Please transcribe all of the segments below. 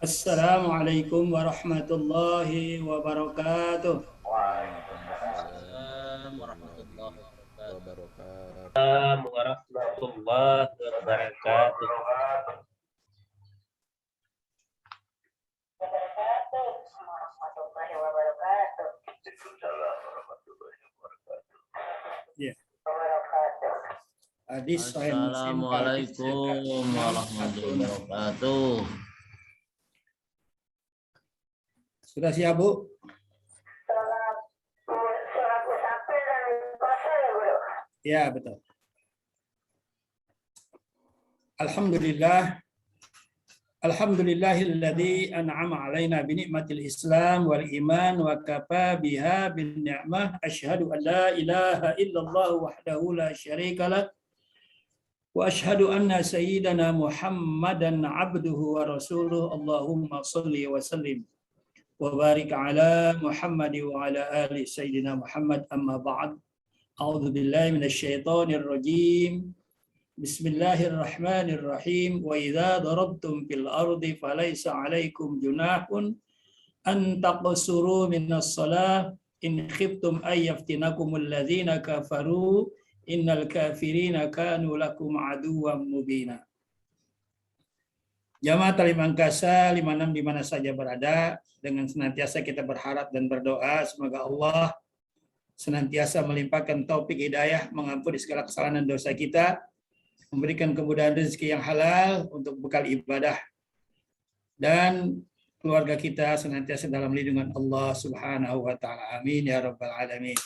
Assalamualaikum warahmatullahi wabarakatuh. Waalaikumsalam warahmatullahi wabarakatuh. warahmatullahi wabarakatuh. Ya. Hadis Sahih Muslim hadis Assalamualaikum warahmatullahi wabarakatuh. Sudah siap, Bu? Ya, betul. Alhamdulillah. Alhamdulillahilladzi an'ama 'alaina bi ni'matil Islam wal iman wa kafa biha bin ni'mah asyhadu an la ilaha illallah wahdahu la syarika lah wa asyhadu anna sayyidana Muhammadan 'abduhu wa rasuluh. Allahumma shalli wa sallim wa barik ala Muhammad wa ala ali sayyidina Muhammad, amma ba'd. A'udzu billahi minasy syaithanir rajim. Bismillahirrahmanirrahim. Wa idza darabtum fil ardi falaysa 'alaikum junahun an taqsuru minas shalah in khiftum ay yaftinakumul ladzina kafaru innal kafirina kanu lakum aduwwan mubina. Jamaah Talim Angkasa 56 di mana saja berada, dengan senantiasa kita berharap dan berdoa semoga Allah senantiasa melimpahkan taufik hidayah, mengampuni segala kesalahan dan dosa kita, memberikan kemudahan rezeki yang halal untuk bekal ibadah, dan keluarga kita senantiasa dalam lindungan Allah Subhanahu wa taala. Amin ya rabbal alamin.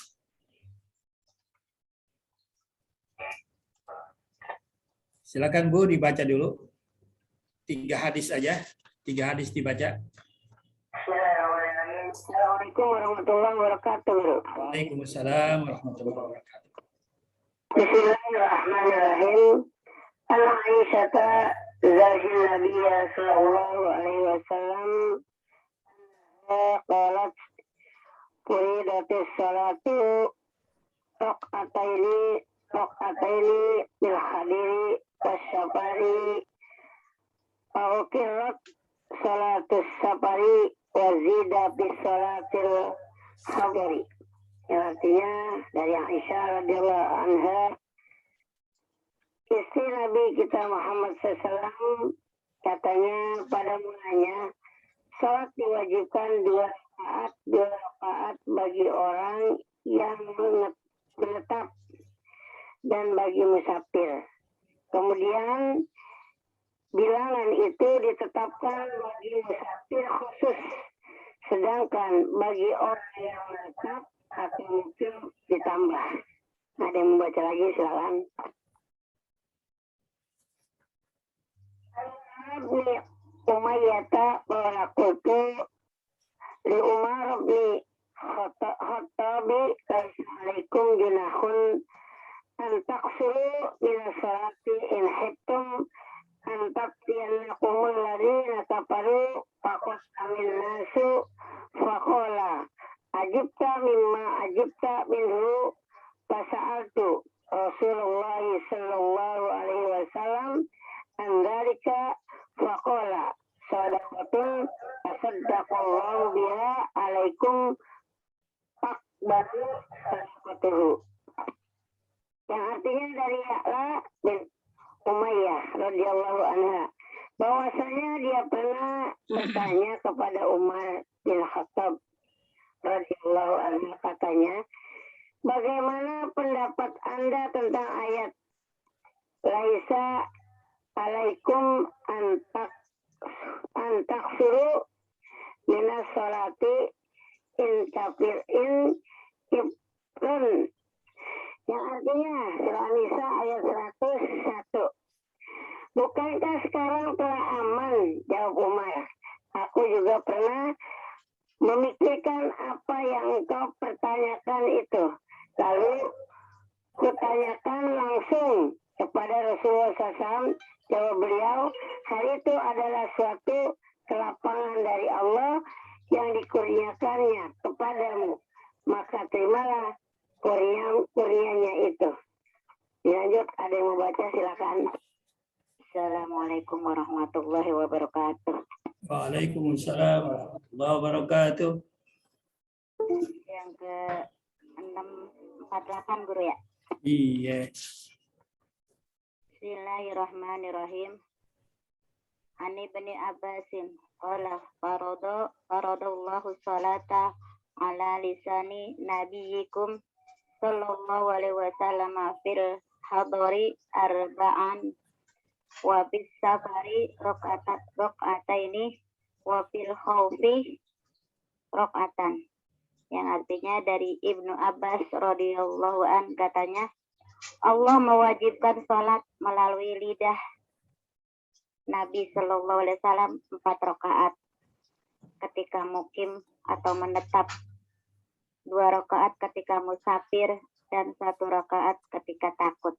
Silakan Bu dibaca dulu. 3 hadis aja. 3 hadis dibaca. Assalamualaikum warahmatullahi wabarakatuh. Waalaikumsalam warahmatullahi wabarakatuh. Bismillahirrahmanirrahim. Al-Aisyata zawjin Nabi sallallahu alaihi wasallam qalat furidatis salatu raqataini bil hadiri wasyafari fauqirat salatus safari wazida bis salatil hadiri. Yang artinya dari Aisyah radhiyallahu anha, istri Nabi kita Muhammad SAW, katanya pada mulanya salat diwajibkan 2 rakaat bagi orang yang menetap dan bagi musafir. Kemudian bilangan itu ditetapkan bagi musafir khusus, sedangkan bagi orang yang menetap atau mungkin ditambah. Ada yang membaca lagi, silakan. Ibni Umayyah qultu li Umar bin Khattabi alaikum junahun an taqsuru min salati in hittum an taqtiyannakumul ladina kafaru faqad amin nasu faqala ajibta mimma ajibta minhu fasa'altu Rasulullah sallallahu alaihi wasallam an dzalika faqala sadaqatun tasaddaqallahu biha alaikum faqbalu sadaqatuhu. Yang artinya dari Ya'la bin Umayyah radhiyallahu anha, bahwasanya dia pernah bertanya kepada Umar bin Khattab radhiyallahu anhu, katanya, bagaimana pendapat Anda tentang ayat laisa alaikum antaksuru minas salati in kafir in kifrun, yang artinya surah Nisa ayat 101. Bukankah sekarang telah aman? Jawab Umar, aku juga pernah memikirkan apa yang engkau pertanyakan itu. Lalu kutanyakan langsung kepada Rasulullah SAW. Jawab beliau, hal itu adalah suatu kelapangan dari Allah yang dikurniakannya kepadamu, maka terimalah kurnianya itu. Lanjut, ada yang mau baca, silakan. Assalamualaikum warahmatullahi wabarakatuh. Waalaikumsalam warahmatullahi wabarakatuh. Yang ke 648 guru ya. Iya. Bismillahirrahmanirrahim. Ani bin Abbasin qala faradallahu salata ala lisani nabiyyikum sallallahu alaihi wasallam fil hadari arba'an wa bis safari rakaataini wa fil khaufi rakaatan. Yang artinya dari Ibnu Abbas radhiyallahu an katanya, Allah mewajibkan salat melalui lidah Nabi Shallallahu Alaihi Wasallam 4 rakaat ketika mukim atau menetap, 2 rakaat ketika musafir, dan 1 rakaat ketika takut.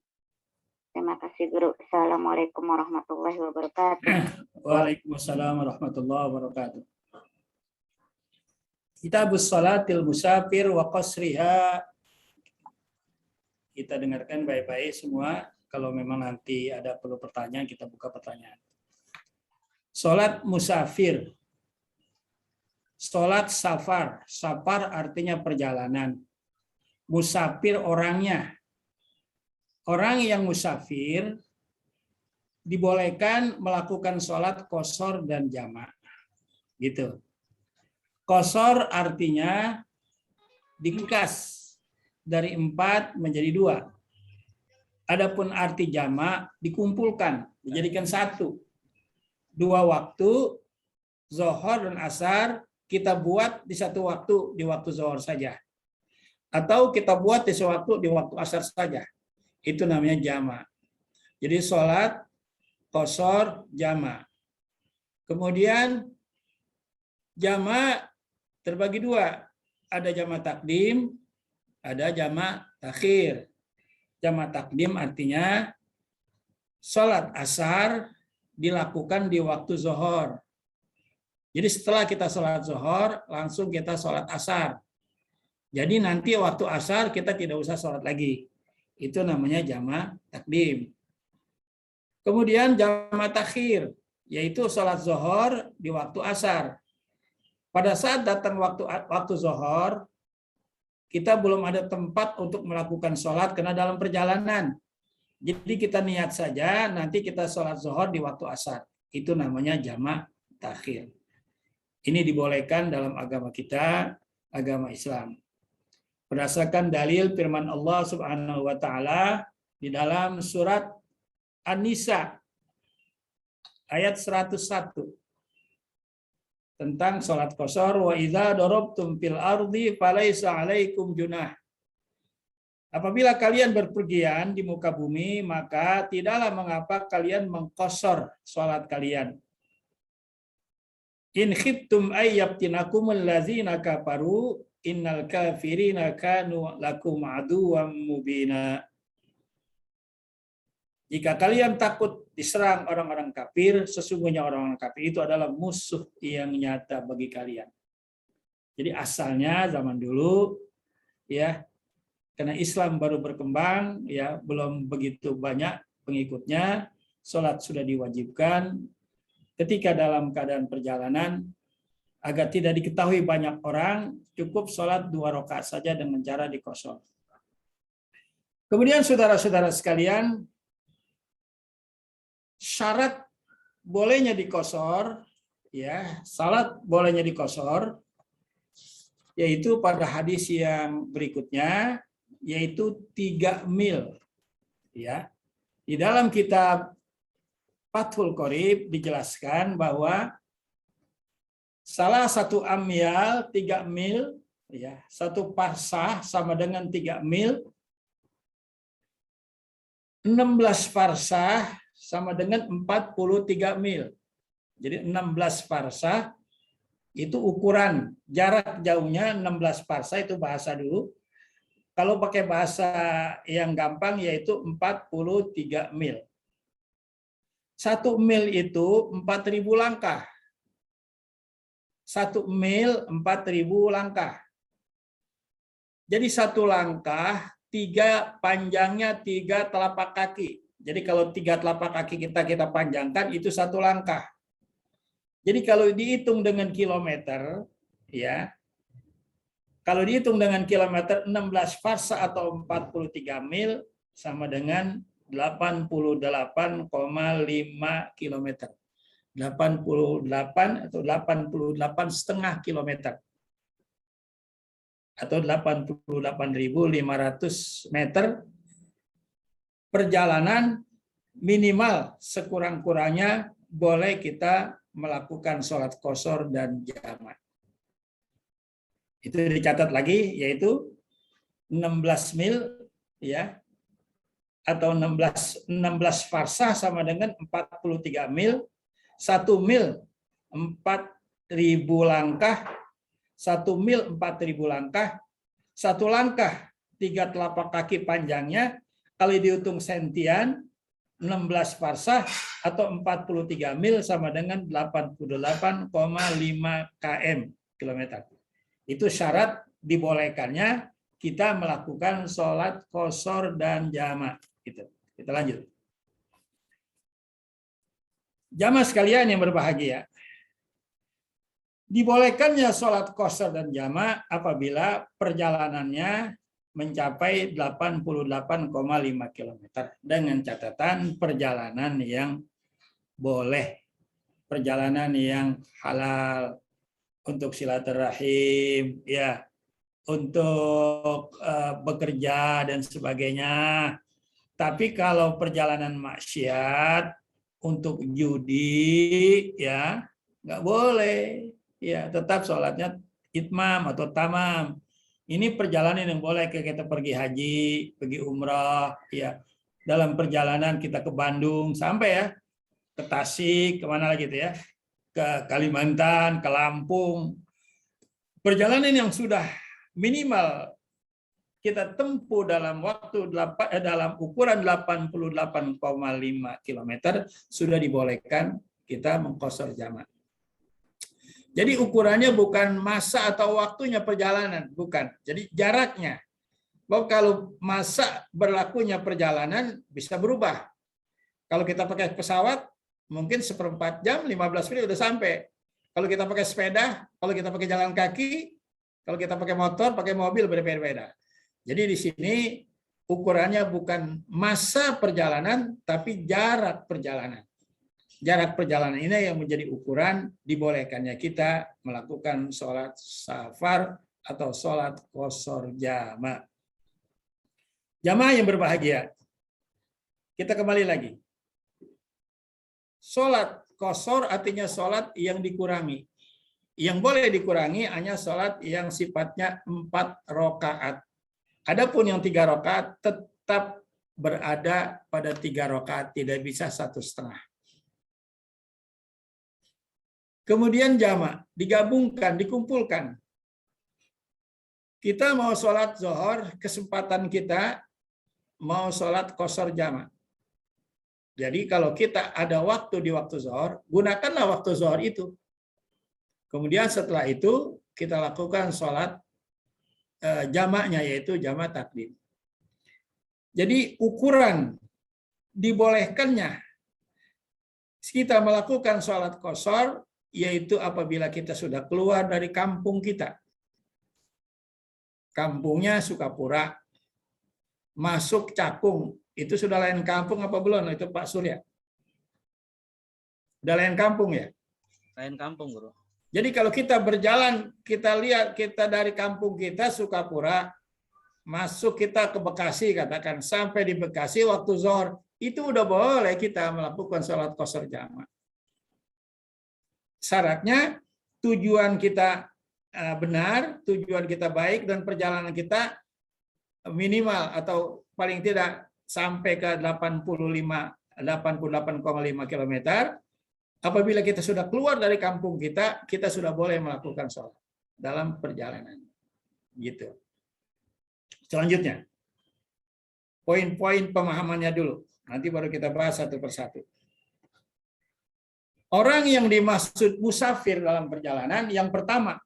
Terima kasih guru. Assalamualaikum warahmatullahi wabarakatuh. Waalaikumsalam warahmatullahi wabarakatuh. Kitabus Salatil Musafir wa Qasriha. Kita dengarkan baik-baik semua. Kalau memang nanti ada perlu pertanyaan, kita buka pertanyaan. Salat musafir. Salat safar. Safar artinya perjalanan. Musafir orangnya. Orang yang musafir dibolehkan melakukan salat qashar dan jamak. Gitu. Qashar artinya diringkas dari 4 menjadi 2. Adapun arti jamak dikumpulkan, dijadikan 1. 2 waktu, zuhur dan asar, kita buat di 1 waktu, di waktu zuhur saja. Atau kita buat di sewaktu di waktu asar saja. Itu namanya jamak. Jadi sholat, qashar, jamak. Kemudian jamak terbagi 2. Ada jamak takdim, ada jamak takhir. Jamak takdim artinya sholat asar dilakukan di waktu zuhur. Jadi setelah kita sholat zuhur, langsung kita sholat asar. Jadi nanti waktu asar kita tidak usah sholat lagi. Itu namanya jamak takdim. Kemudian jamak takhir, yaitu sholat zuhur di waktu asar. Pada saat datang waktu zuhur, kita belum ada tempat untuk melakukan sholat karena dalam perjalanan. Jadi kita niat saja, nanti kita sholat zuhur di waktu asar. Itu namanya jamak takhir. Ini dibolehkan dalam agama kita, agama Islam. Berdasarkan dalil firman Allah Subhanahu wa taala di dalam surat An-Nisa ayat 101 tentang salat qashar, wa idza darabtum fil ardi falaisa 'alaikum junah. Apabila kalian berpergian di muka bumi, maka tidaklah mengapa kalian mengqashar salat kalian. In khiftum ay yaftinakumul ladzina kafaru innal kafirina kanu lakum aduwwam mubina. Jika kalian takut diserang orang-orang kafir, sesungguhnya orang-orang kafir itu adalah musuh yang nyata bagi kalian. Jadi asalnya zaman dulu ya, karena Islam baru berkembang ya, belum begitu banyak pengikutnya, sholat sudah diwajibkan. Ketika dalam keadaan perjalanan, agar tidak diketahui banyak orang, cukup sholat 2 rakaat saja dengan cara diqashar. Kemudian saudara-saudara sekalian, syarat bolehnya diqashar, ya, salat bolehnya diqashar, yaitu pada hadis yang berikutnya, yaitu 3 mil. Ya, di dalam kitab Fathul Qorib dijelaskan bahwa salah satu amyal 3 mil, ya, 1 farsah sama dengan 3 mil, 16 farsah sama dengan 43 mil. Jadi 16 farsah itu ukuran jarak jauhnya 16 farsah, itu bahasa dulu. Kalau pakai bahasa yang gampang yaitu 43 mil. 1 mil itu 4.000 langkah. 1 mil 4.000 langkah. Jadi 1 langkah panjangnya 3 telapak kaki. Jadi kalau 3 telapak kaki kita panjangkan itu 1 langkah. Jadi kalau dihitung dengan kilometer, ya, kalau dihitung dengan kilometer 16 farsa atau 43 mil sama dengan 88,5 kilometer. 88 atau 88,5 kilometer. Atau 88.500 meter perjalanan minimal sekurang-kurangnya boleh kita melakukan sholat qashar dan jamak. Itu dicatat lagi, yaitu 16 mil, ya, atau 16 farsah sama dengan 43 mil, 1 mil 4.000 langkah, 1 mil 4.000 langkah, 1 langkah 3 telapak kaki panjangnya, kalau dihitung sentian 16 farsah atau 43 mil sama dengan 88,5 km kilometer. Itu syarat dibolehkannya kita melakukan sholat qashar dan jamak. Gitu. Kita lanjut. Jamaah sekalian yang berbahagia, dibolehkannya sholat qashar dan jamak apabila perjalanannya mencapai 88,5 km dengan catatan perjalanan yang boleh, perjalanan yang halal untuk silaturahim, ya, untuk bekerja dan sebagainya. Tapi kalau perjalanan maksiat untuk judi, ya nggak boleh, ya tetap sholatnya itmam atau tamam. Ini perjalanan yang boleh, kayak kita pergi haji, pergi umrah, ya. Dalam perjalanan kita ke Bandung sampai ya ke Tasik, kemana lagi itu ya, ke Kalimantan, ke Lampung. Perjalanan yang sudah minimal kita tempuh dalam waktu dalam ukuran 88,5 km sudah dibolehkan kita mengqashar jamak. Jadi ukurannya bukan masa atau waktunya perjalanan, bukan. Jadi jaraknya. Bahwa kalau masa berlakunya perjalanan bisa berubah. Kalau kita pakai pesawat, mungkin 1/4 jam, 15 menit udah sampai. Kalau kita pakai sepeda, kalau kita pakai jalan kaki, kalau kita pakai motor, pakai mobil, berbeda-beda. Jadi di sini ukurannya bukan masa perjalanan, tapi jarak perjalanan. Jarak perjalanan ini yang menjadi ukuran dibolehkannya kita melakukan sholat safar atau sholat qashar jamak. Jamaah yang berbahagia, kita kembali lagi. Sholat qashar artinya sholat yang dikurangi. Yang boleh dikurangi hanya sholat yang sifatnya 4 rakaat. Adapun yang 3 rakaat tetap berada pada 3 rakaat, tidak bisa 1,5. Kemudian jamak, digabungkan, dikumpulkan. Kita mau sholat zuhur, kesempatan kita mau sholat qashar jamak. Jadi kalau kita ada waktu di waktu zuhur, gunakanlah waktu zuhur itu. Kemudian setelah itu kita lakukan sholat jamaknya, yaitu jamak takdim. Jadi ukuran dibolehkannya kita melakukan sholat qashar yaitu apabila kita sudah keluar dari kampung kita. Kampungnya Sukapura, masuk Cakung, itu sudah lain kampung apa belum? Itu Pak Surya. Udah lain kampung ya? Lain kampung, Bro. Jadi kalau kita berjalan, kita lihat kita dari kampung kita Sukapura, masuk kita ke Bekasi, katakan sampai di Bekasi waktu zuhur, itu udah boleh kita melakukan sholat qashar jamak. Syaratnya tujuan kita benar, tujuan kita baik, dan perjalanan kita minimal atau paling tidak sampai ke 88,5 km. Apabila kita sudah keluar dari kampung kita, kita sudah boleh melakukan sholat dalam perjalanan. Gitu. Selanjutnya, poin-poin pemahamannya dulu. Nanti baru kita bahas satu persatu. Orang yang dimaksud musafir dalam perjalanan, yang pertama,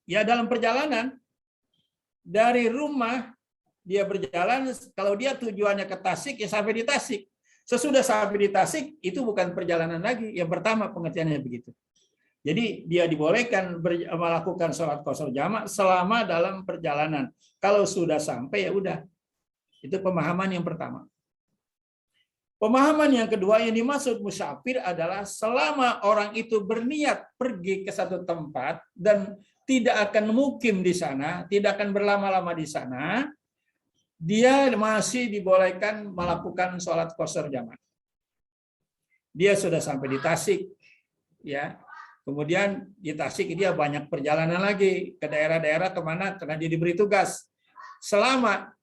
ya dalam perjalanan, dari rumah dia berjalan, kalau dia tujuannya ke Tasik, ya sampai di Tasik. Sesudah sampai di Tasik, itu bukan perjalanan lagi. Yang pertama pengertiannya begitu. Jadi dia dibolehkan melakukan sholat qasar jamak selama dalam perjalanan. Kalau sudah sampai ya udah. Itu pemahaman yang pertama. Pemahaman yang kedua yang dimaksud musafir adalah selama orang itu berniat pergi ke satu tempat dan tidak akan mukim di sana, tidak akan berlama-lama di sana, dia masih dibolehkan melakukan sholat qasar jamak. Dia sudah sampai di Tasik, ya. Kemudian di Tasik dia banyak perjalanan lagi ke daerah-daerah kemana karena dia diberi tugas. Selama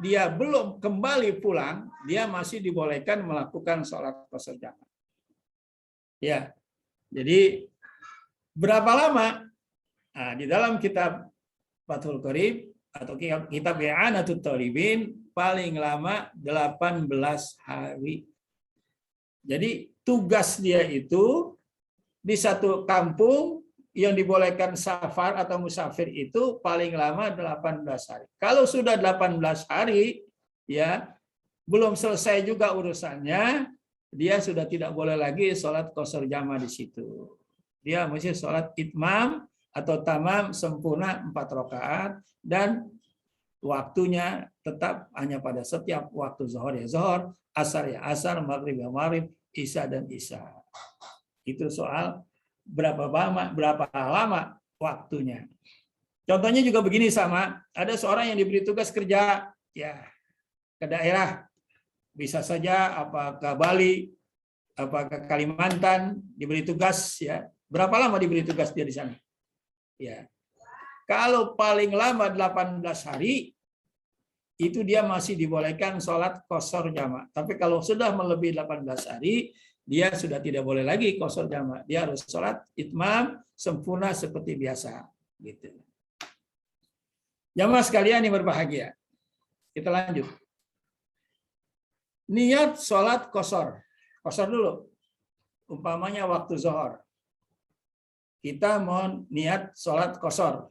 dia belum kembali pulang, dia masih dibolehkan melakukan sholat qasar jamak. Ya, jadi berapa lama? Nah, di dalam kitab Fathul Qorib atau kitab I'anatut Thalibin paling lama 18 hari. Jadi tugas dia itu di satu kampung yang dibolehkan safar atau musafir itu paling lama 18 hari. Kalau sudah 18 hari, ya belum selesai juga urusannya, dia sudah tidak boleh lagi sholat qasar jamak di situ. Dia mesti sholat itmam atau tamam sempurna 4 rakaat dan waktunya tetap hanya pada setiap waktu zuhur ya zuhur, asar ya asar, maghrib ya maghrib, isya dan isya. Itu soal berapa lama waktunya. Contohnya juga begini sama, ada seorang yang diberi tugas kerja ya ke daerah, bisa saja apa ke Bali, apa ke Kalimantan, diberi tugas ya. Berapa lama diberi tugas dia di sana? Ya. Kalau paling lama 18 hari itu dia masih dibolehkan sholat qasar jamak. Tapi kalau sudah melebihi 18 hari, dia sudah tidak boleh lagi qasar jamak. Dia harus sholat itmam sempurna seperti biasa. Gitu. Jamaah sekalian yang berbahagia. Kita lanjut. Niat sholat qasar. Qasar dulu. Umpamanya waktu zuhur. Kita mau niat sholat qasar.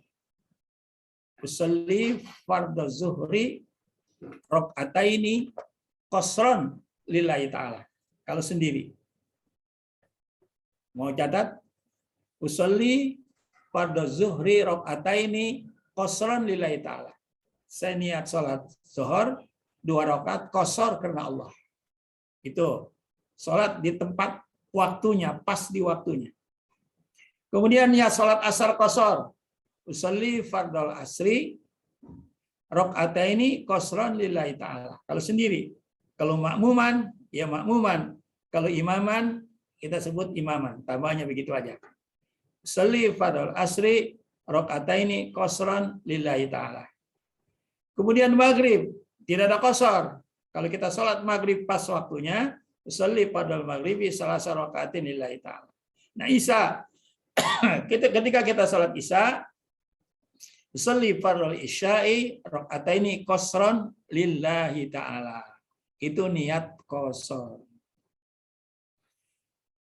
Usolli fardhu zuhri rakaataini qasran lillahi ta'ala. Kalau sendiri. Mau catat? Usolli fardhu zuhri rakaataini qasran lillahi ta'ala. Saya niat sholat zuhur 2 rakaat qasar karena Allah. Itu sholat di tempat waktunya, pas di waktunya. Kemudian niat sholat asar qasar. Usolli fardhal asri rakaataini qasran lillahi ta'ala. Kalau sendiri. Kalau makmuman, ya makmuman. Kalau imaman, kita sebut imaman. Tambahnya begitu aja. Usolli fardhal asri rakaataini qasran lillahi ta'ala. Kemudian maghrib. Tidak ada qasar. Kalau kita sholat maghrib pas waktunya, usolli fardhal maghribi salasa rakaatin lillahi ta'ala. Nah, isya. Ketika kita sholat isya, usolli fardhal isya'i rakaataini qasran lillahi ta'ala. Itu niat qasar.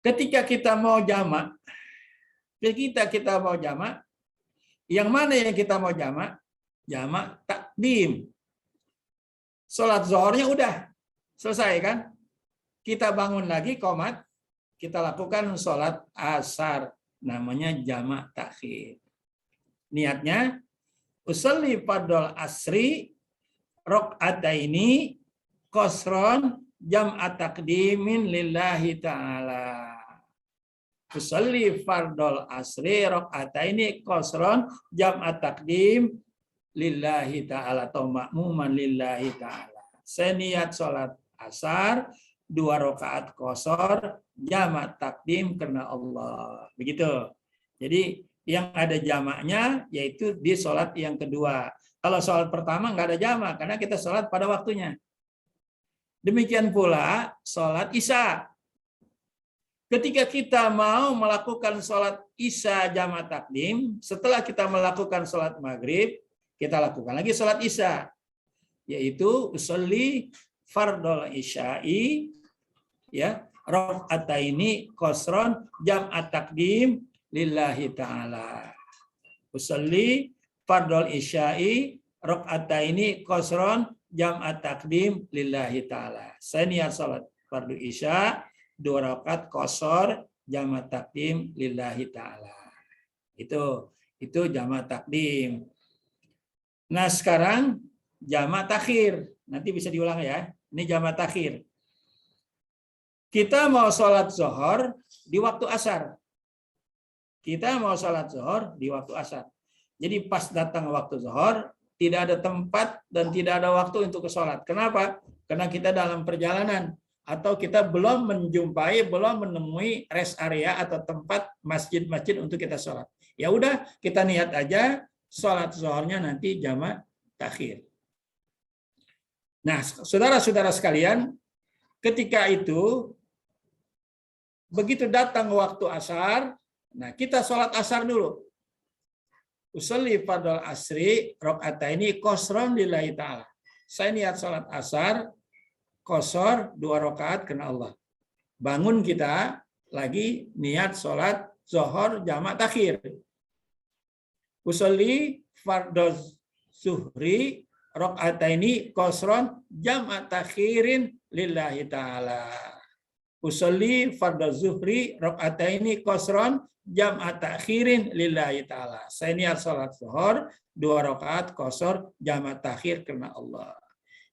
Ketika kita mau jamak, yang mana yang kita mau jamak? Jamak takdim. Sholat zuhurnya udah selesai kan? Kita bangun lagi qomat, kita lakukan sholat asar. Namanya jamak takhir. Niatnya usolli fardhal asri rakaataini qasran jam'at taqdimin lillahi ta'ala. Usolli fardhal asri rakaataini qasran jam'at taqdim lillahi ta'ala atau makmuman lillahi ta'ala. Saya niat sholat asar 2 rakaat qasar jamak takdim karena Allah. Begitu. Jadi yang ada jamaknya yaitu di sholat yang kedua. Kalau sholat pertama nggak ada jamak karena kita sholat pada waktunya. Demikian pula sholat isya. Ketika kita mau melakukan sholat isya jamak takdim, setelah kita melakukan sholat maghrib, kita lakukan lagi sholat isya. Yaitu usolli fardhal isya'i ya rakaataini qasran jam'at taqdim lillahi ta'ala. Usolli fardhal isya'i rakaataini qasran jam'at taqdim lillahi ta'ala. Saya niat salat fardu isya 2 rakaat qashar jamak takdim lillahi ta'ala. Itu jamak takdim. Nah, sekarang jamak takhir. Nanti bisa diulang ya. Ini jamak takhir. Kita mau sholat zuhur di waktu asar. Kita mau sholat zuhur di waktu asar. Jadi pas datang waktu zuhur, tidak ada tempat dan tidak ada waktu untuk ke sholat. Kenapa? Karena kita dalam perjalanan. Atau kita belum menemui rest area atau tempat masjid-masjid untuk kita sholat. Ya udah, kita niat aja sholat zuhurnya nanti jamak takhir. Nah, saudara-saudara sekalian, ketika itu begitu datang waktu asar, nah kita sholat asar dulu. Usolli fardhal asri rakaataini qashran lillahi ta'ala. Saya niat sholat asar qashar 2 rakaat karena Allah. Bangun kita lagi niat sholat zuhur jamak takhir. Usolli fardhal zuhri rakaataini qashran jamak takhirin lillahi ta'ala. Usolli fardhu zuhri rakaataini qashran jam'a takhirin lillahi ta'ala. Saya niat salat zuhur 2 rakaat qashar jam'a takhir karena Allah.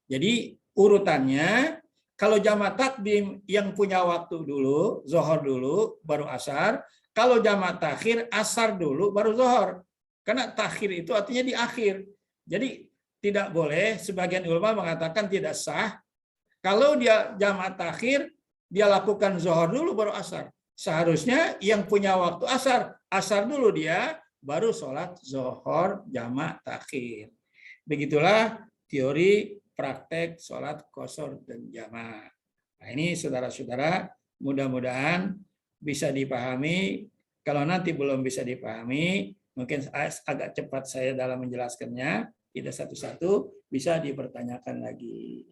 Jadi urutannya kalau jam'a takdim yang punya waktu dulu, zuhur dulu baru asar. Kalau jam'a takhir asar dulu baru zuhur. Karena takhir itu artinya di akhir. Jadi tidak boleh, sebagian ulama mengatakan tidak sah kalau dia jam'a takhir dia lakukan zuhur dulu baru asar. Seharusnya yang punya waktu asar dulu dia, baru sholat zuhur jamak takhir. Begitulah teori praktek sholat qashar dan jamak. Nah, ini saudara-saudara, mudah-mudahan bisa dipahami. Kalau nanti belum bisa dipahami, mungkin agak cepat saya dalam menjelaskannya, tidak satu-satu, bisa dipertanyakan lagi.